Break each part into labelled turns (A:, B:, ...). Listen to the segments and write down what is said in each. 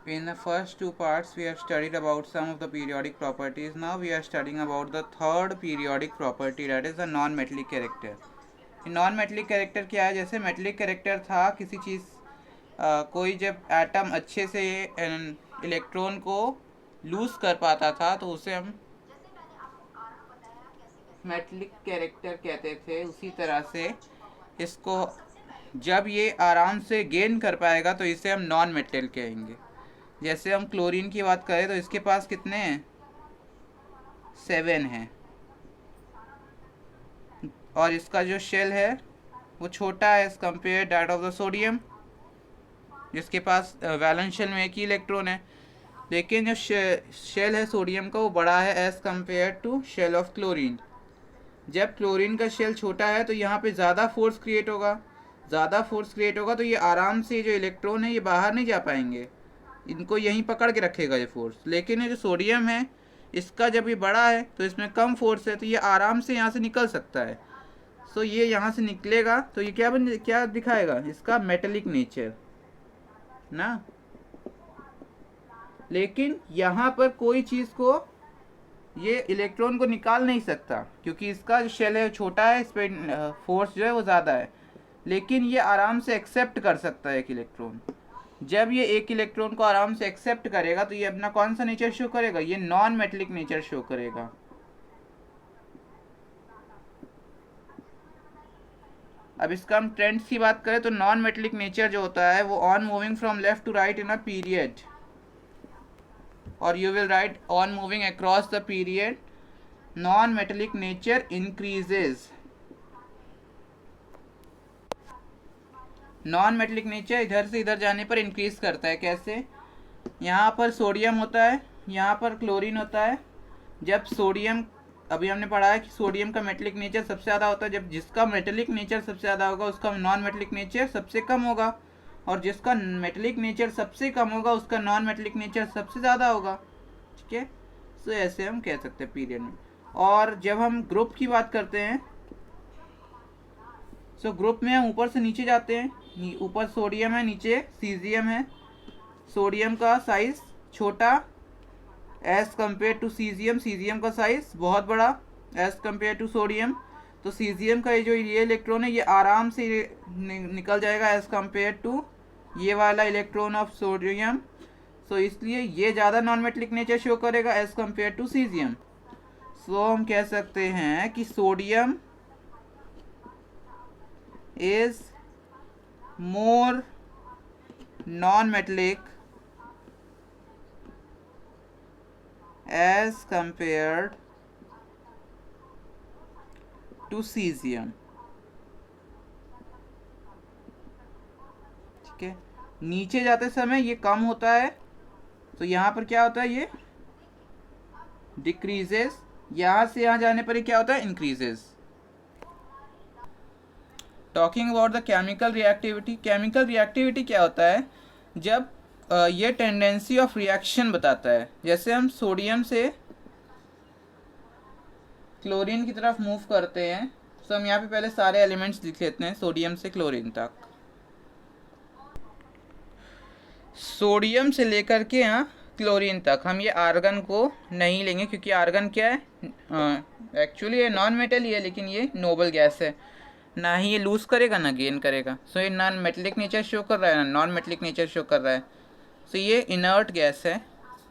A: In the first two parts, we have studied about some of the periodic properties. Now we are studying about the third periodic property, that is the non-metallic character. Non metallic character क्या है? जैसे metallic character था किसी चीज़, कोई जब atom अच्छे से electron को लूज कर पाता था तो उसे हम मेटलिक कैरेक्टर कहते थे। उसी तरह से इसको जब ये आराम से गेन कर पाएगा तो इसे हम नॉन मेटल कहेंगे। जैसे हम क्लोरीन की बात करें तो इसके पास कितने हैं? 7 हैं। और इसका जो शेल है वो छोटा है as compare that of the sodium, जिसके पास वैलेंस शेल में एक ही इलेक्ट्रॉन है। लेकिन जो शेल है सोडियम का वो बड़ा है as compare to shell of chlorine. जब क्लोरीन का शेल छोटा है तो यहाँ पे ज़्यादा फोर्स क्रिएट होगा। ज़्यादा फोर्स क्रिएट होगा तो ये आराम से जो इलेक्ट्रॉन है ये बाहर नहीं जा पाएंगे, इनको यहीं पकड़ के रखेगा ये फोर्स। लेकिन ये जो सोडियम है इसका जब ये बड़ा है तो इसमें कम फोर्स है तो ये आराम से यहाँ से निकल सकता है। सो ये यहाँ से निकलेगा तो ये क्या दिखाएगा? इसका मेटेलिक नेचर ना। लेकिन यहाँ पर कोई चीज़ को ये इलेक्ट्रॉन को निकाल नहीं सकता क्योंकि इसका जो शेल है छोटा है, इस पर फोर्स जो है वो ज़्यादा है। लेकिन ये आराम से एक्सेप्ट कर सकता है एक इलेक्ट्रॉन। जब ये एक इलेक्ट्रॉन को आराम से एक्सेप्ट करेगा तो ये अपना कौन सा नेचर शो करेगा? ये नॉन मेटलिक नेचर शो करेगा। अब इसका हम ट्रेंड्स की बात करें तो नॉन मेटलिक नेचर जो होता है वो on moving from left to right in a period, और you will right on moving across the period non metallic nature increases. Non metallic nature इधर से इधर जाने पर इंक्रीज करता है। कैसे? यहाँ पर सोडियम होता है, यहाँ पर क्लोरीन होता है। जब सोडियम, अभी हमने पढ़ा है कि सोडियम का मेटलिक नेचर सबसे ज़्यादा होता है। जब जिसका मेटलिक नेचर सबसे ज़्यादा होगा उसका नॉन मेटलिक नेचर सबसे कम होगा, और जिसका मेटलिक नेचर सबसे कम होगा उसका नॉन मेटलिक नेचर सबसे ज़्यादा होगा। ठीक है, सो ऐसे हम कह सकते हैं पीरियड में। और जब हम ग्रुप की बात करते हैं सो ग्रुप में हम ऊपर से नीचे जाते हैं। ऊपर सोडियम है, नीचे सीजियम है। सोडियम का साइज छोटा as compare to caesium, caesium का साइज बहुत बड़ा एज कम्पेयर टू सोडियम। तो सीजियम का ये इलेक्ट्रॉन है ये आराम से निकल जाएगा एज कम्पेयर टू ये वाला इलेक्ट्रॉन ऑफ सोडियम। सो इसलिए ये ज़्यादा नॉन मेटलिक नेचर शो करेगा एज कम्पेयर टू सीजियम। सो हम कह सकते हैं कि sodium is more non-metallic as compared to cesium। ठीक है, नीचे जाते समय ये कम होता है तो यहाँ पर क्या होता है? ये डिक्रीजेस। यहाँ से यहाँ जाने पर ये क्या होता है? Increases. Talking about the chemical reactivity. Chemical reactivity क्या होता है? जब ये टेंडेंसी ऑफ रिएक्शन बताता है। जैसे हम सोडियम से क्लोरीन की तरफ मूव करते हैं तो हम यहाँ पे पहले सारे एलिमेंट्स लिख लेते हैं सोडियम से क्लोरीन तक। सोडियम से लेकर के यहाँ क्लोरीन तक हम ये आर्गन को नहीं लेंगे क्योंकि आर्गन क्या है? एक्चुअली ये नॉन मेटल ही है लेकिन ये नोबल गैस है, ना ही ये लूज़ करेगा ना गेन करेगा। सो ये नॉन मेटलिक नेचर शो कर रहा है, ना नॉन मेटलिक नेचर शो कर रहा है। सो ये इनर्ट गैस है,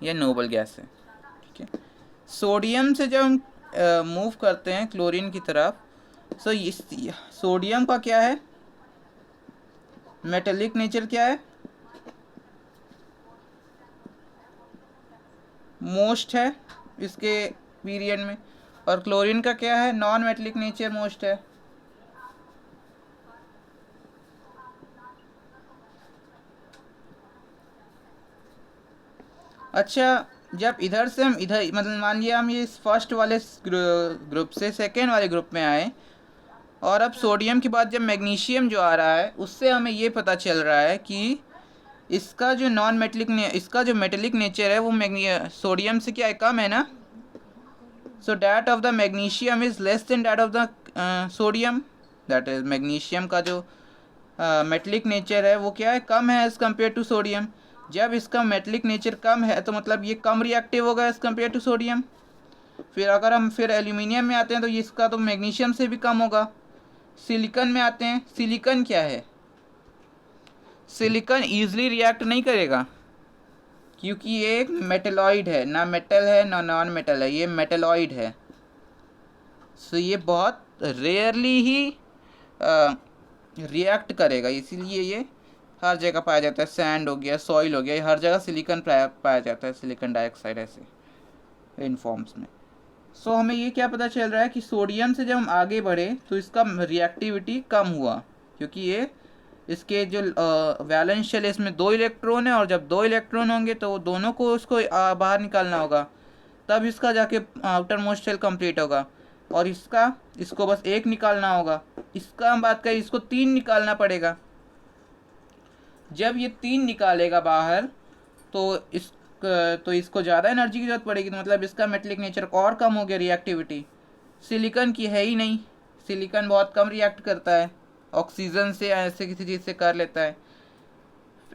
A: ये नोबल गैस है। ठीक है, सोडियम से जब हम मूव करते हैं क्लोरीन की तरफ, सो इस सोडियम का क्या है? मेटलिक नेचर क्या है? मोस्ट है इसके पीरियड में। और क्लोरीन का क्या है? नॉन मेटलिक नेचर मोस्ट है। अच्छा, जब इधर से हम इधर मतलब मान लिया हम ये फर्स्ट वाले ग्रुप से सेकेंड वाले ग्रुप में आए, और अब सोडियम के बाद जब मैग्नीशियम जो आ रहा है उससे हमें ये पता चल रहा है कि इसका जो नॉन मेटलिक इसका जो मेटेलिक नेचर है वो सोडियम से क्या है? कम है ना। So that of the magnesium is less than that of the sodium. That is magnesium का जो मेटलिक नेचर है वो क्या है? कम है एज कम्पेयर टू सोडियम। जब इसका मेटलिक नेचर कम है तो मतलब ये कम रिएक्टिव होगा एज़ कम्पेयर टू सोडियम। फिर अगर हम फिर एल्यूमिनियम में आते हैं तो ये इसका तो मैग्नीशियम से भी कम होगा। सिलिकॉन में आते हैं, सिलिकॉन क्या है, सिलिकॉन ईजिली रिएक्ट नहीं करेगा क्योंकि ये एक मेटेलॉइड है, ना मेटल है ना नॉन मेटल है, ये मेटेलॉइड है। सो ये बहुत रेयरली ही रिएक्ट करेगा, इसीलिए ये हर जगह पाया जाता है। सैंड हो गया, सॉइल हो गया, ये हर जगह सिलिकॉन पाया जाता है, सिलिकॉन डाइऑक्साइड ऐसे इन फॉर्म्स में। सो हमें ये क्या पता चल रहा है कि सोडियम से जब हम आगे बढ़े तो इसका रिएक्टिविटी कम हुआ, क्योंकि ये इसके जो वैलेंस शेल है इसमें 2 इलेक्ट्रॉन है, और जब 2 इलेक्ट्रॉन होंगे तो दोनों को उसको बाहर निकालना होगा, तब इसका जाके आउटर मोस्ट शेल कंप्लीट होगा। और इसको बस 1 निकालना होगा। इसका हम बात करें, इसको 3 निकालना पड़ेगा। जब ये 3 निकालेगा बाहर तो इसको ज़्यादा एनर्जी की जरूरत पड़ेगी, तो मतलब इसका मेटलिक नेचर और कम हो गया, रिएक्टिविटी। सिलिकॉन की है ही नहीं, सिलिकॉन बहुत कम रिएक्ट करता है, ऑक्सीजन से ऐसे किसी चीज़ से कर लेता है।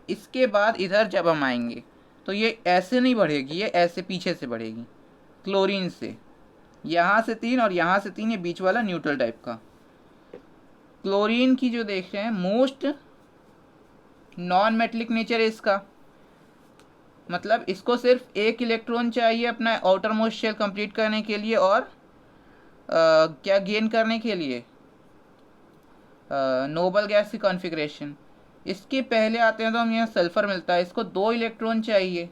A: इसके बाद इधर जब हम आएंगे तो ये ऐसे नहीं बढ़ेगी, ये ऐसे पीछे से बढ़ेगी, क्लोरीन से। यहाँ से 3 और यहाँ से 3, ये बीच वाला न्यूट्रल टाइप का। क्लोरीन की जो देख रहे हैं मोस्ट नॉन मेटलिक नेचर है इसका, मतलब इसको सिर्फ 1 इलेक्ट्रॉन चाहिए अपना आउटर मोस्ट शेल कंप्लीट करने के लिए, और क्या गेन करने के लिए, नोबल गैस की कॉन्फ़िगरेशन। इसके पहले आते हैं तो हम यहाँ सल्फर मिलता है, इसको 2 इलेक्ट्रॉन चाहिए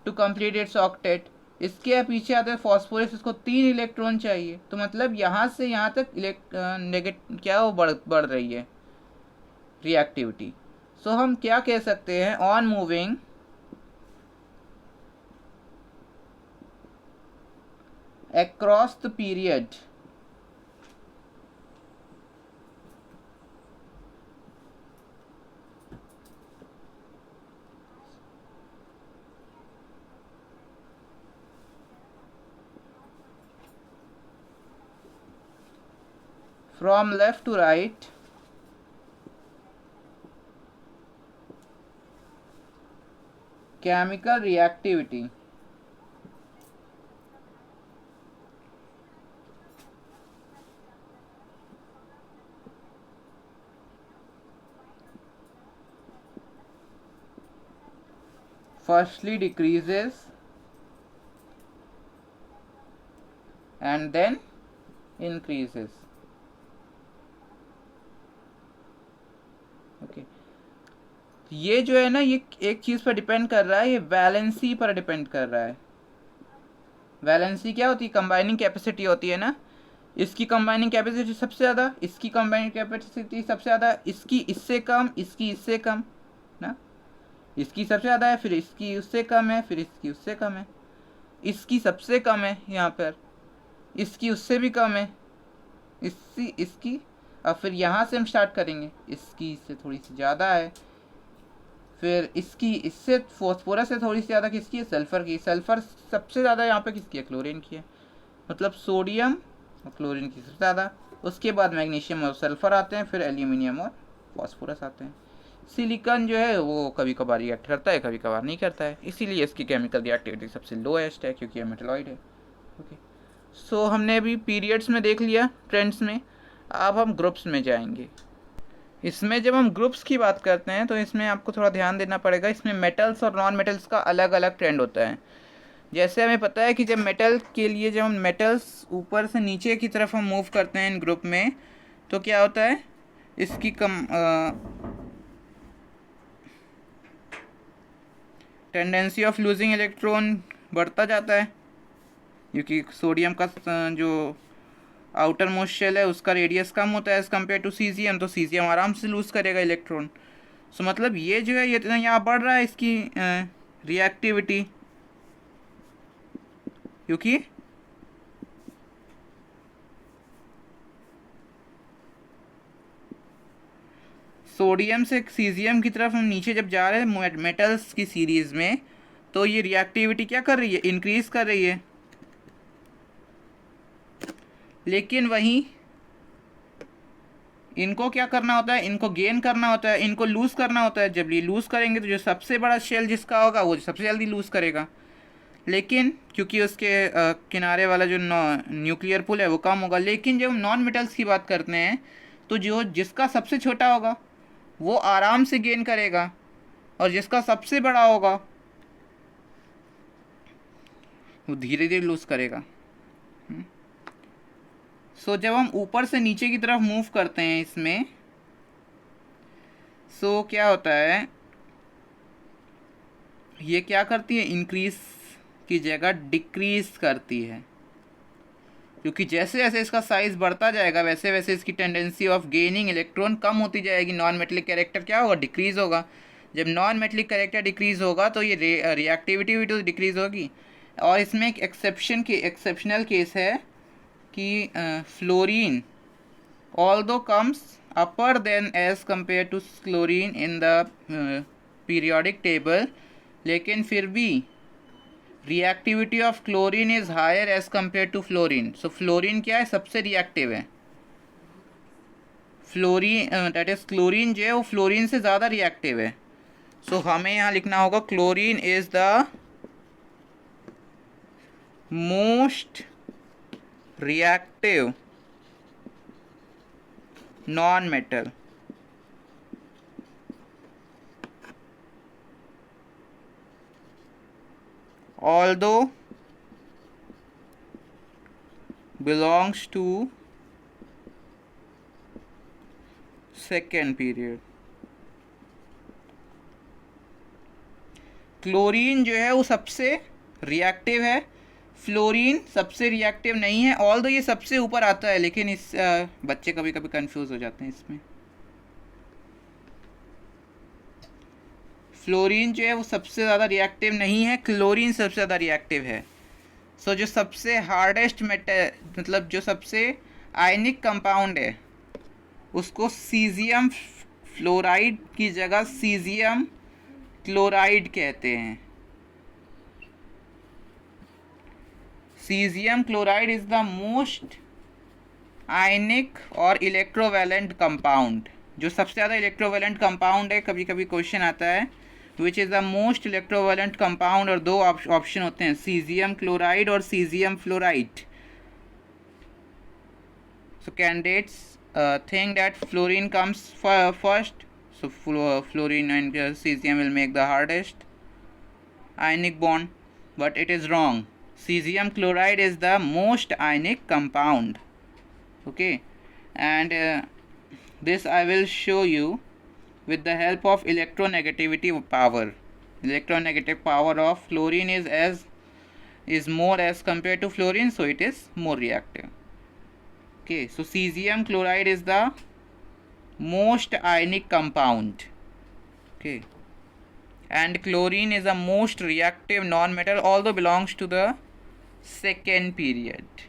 A: टू कंप्लीट इट्स ऑक्टेट। इसके पीछे आते हैं फॉस्फोरस, इसको 3 इलेक्ट्रॉन चाहिए। तो मतलब यहाँ से यहाँ तक क्या वो बढ़ रही है रिएक्टिविटी। सो हम क्या कह सकते हैं, on moving across the period from left to right, chemical reactivity firstly decreases and then increases। Okay, ये जो है ना, ये एक चीज़ पर डिपेंड कर रहा है, ये वैलेंसी पर डिपेंड कर रहा है। वैलेंसी क्या होती है, कंबाइनिंग कैपेसिटी होती है ना। इसकी कंबाइनिंग कैपेसिटी सबसे ज़्यादा, इसकी कंबाइनिंग कैपेसिटी सबसे ज़्यादा, इसकी इससे कम, इसकी इससे कम ना। इसकी सबसे ज़्यादा है, फिर इसकी उससे कम है, फिर इसकी उससे कम है, इसकी सबसे कम है यहाँ पर, इसकी उससे भी कम है, इसकी अब फिर यहाँ से हम स्टार्ट करेंगे, इसकी इससे थोड़ी सी ज़्यादा है, फिर इसकी इससे फॉस्फोरस से थोड़ी सी ज़्यादा किसकी है, सल्फ़र की। सल्फ़र सबसे ज़्यादा यहाँ पे किसकी है, क्लोरीन की है। मतलब सोडियम और क्लोरीन की सबसे ज़्यादा, उसके बाद मैग्नीशियम और सल्फ़र आते हैं, फिर एल्यूमिनियम और फॉस्फोरस आते हैं। सिलिकॉन जो है वो कभी कभार रिएक्ट करता है, कभी कभार नहीं करता है, इसीलिए इसकी केमिकल रिएक्टिविटी सबसे लोएस्ट है, क्योंकि ये मेटलॉइड है। ओके, सो हमने अभी पीरियड्स में देख लिया, ट्रेंड्स में। अब हम ग्रुप्स में जाएंगे। इसमें जब हम ग्रुप्स की बात करते हैं तो इसमें आपको थोड़ा ध्यान देना पड़ेगा, इसमें मेटल्स और नॉन मेटल्स का अलग अलग ट्रेंड होता है। जैसे हमें पता है कि जब मेटल के लिए, जब हम मेटल्स ऊपर से नीचे की तरफ हम मूव करते हैं इन ग्रुप में, तो क्या होता है, इसकी टेंडेंसी ऑफ लूजिंग इलेक्ट्रॉन बढ़ता जाता है, क्योंकि सोडियम का जो आउटर मोस्ट शेल है उसका रेडियस कम होता है एज़ कम्पेयर टू सीजियम, तो सीजियम आराम से लूज़ करेगा इलेक्ट्रॉन। सो मतलब ये जो है, ये यहाँ बढ़ रहा है इसकी रिएक्टिविटी, क्योंकि सोडियम से सीजियम की तरफ हम नीचे जब जा रहे हैं मेटल्स की सीरीज़ में, तो ये रिएक्टिविटी क्या कर रही है, इंक्रीज़ कर रही है। लेकिन वहीं इनको क्या करना होता है, इनको गेन करना होता है, इनको लूज़ करना होता है। जब ये लूज़ करेंगे तो जो सबसे बड़ा शेल जिसका होगा वो सबसे जल्दी लूज़ करेगा। लेकिन क्योंकि उसके किनारे वाला जो न्यूक्लियर पुल है वो कम होगा। लेकिन जब हम नॉन मेटल्स की बात करते हैं तो जो जिसका सबसे छोटा होगा वो आराम से गेन करेगा, और जिसका सबसे बड़ा होगा वो धीरे धीरे लूज़ करेगा। सो जब हम ऊपर से नीचे की तरफ मूव करते हैं इसमें, सो क्या होता है, ये क्या करती है, इंक्रीज की जगह डिक्रीज करती है। क्योंकि जैसे जैसे इसका साइज बढ़ता जाएगा वैसे वैसे इसकी टेंडेंसी ऑफ गेनिंग इलेक्ट्रॉन कम होती जाएगी। नॉन मेटलिक कैरेक्टर क्या होगा, डिक्रीज होगा। जब नॉन मेटलिक कैरेक्टर डिक्रीज होगा तो ये रिएक्टिविटी भी तो डिक्रीज होगी। और इसमें एक एक्सेप्शनल केस है कि fluorine although comes upper than as compare to chlorine in the periodic table, लेकिन फिर भी reactivity of chlorine is higher as compare to fluorine. So fluorine क्या है, सबसे रिएक्टिव है। फ्लोरीन दैट इज क्लोरीन जो है वो फ्लोरीन से ज़्यादा रिएक्टिव है। सो हमें यहाँ लिखना होगा chlorine is the most reactive non-metal, although belongs to second period। Chlorine जो है वो सबसे रिएक्टिव है, फ्लोरीन सबसे रिएक्टिव नहीं है। ऑल्दो ये सबसे ऊपर आता है, लेकिन इस बच्चे कभी कभी कंफ्यूज हो जाते हैं इसमें। फ्लोरीन जो है वो सबसे ज़्यादा रिएक्टिव नहीं है, क्लोरीन सबसे ज़्यादा रिएक्टिव है। सो जो सबसे हार्डेस्ट मेटल, मतलब जो सबसे आयनिक कंपाउंड है, उसको सीजियम फ्लोराइड की जगह सीजियम क्लोराइड कहते हैं। Caesium chloride is the most ionic और इलेक्ट्रोवैलेंट कंपाउंड। जो सबसे ज़्यादा इलेक्ट्रोवैलेंट कंपाउंड है, कभी कभी क्वेश्चन आता है which is the most electrovalent compound, और दो ऑप्शन होते हैं, सीजियम क्लोराइड और caesium fluoride. So candidates think that fluorine comes first, so fluorine and cesium will make the hardest ionic bond, but it is wrong. Cesium chloride is the most ionic compound. Okay, and this I will show you with the help of electronegativity power. Electronegative power of fluorine is more as compared to fluorine, so it is more reactive. Okay, so cesium chloride is the most ionic compound. Okay, and chlorine is the most reactive non-metal, although belongs to the second period.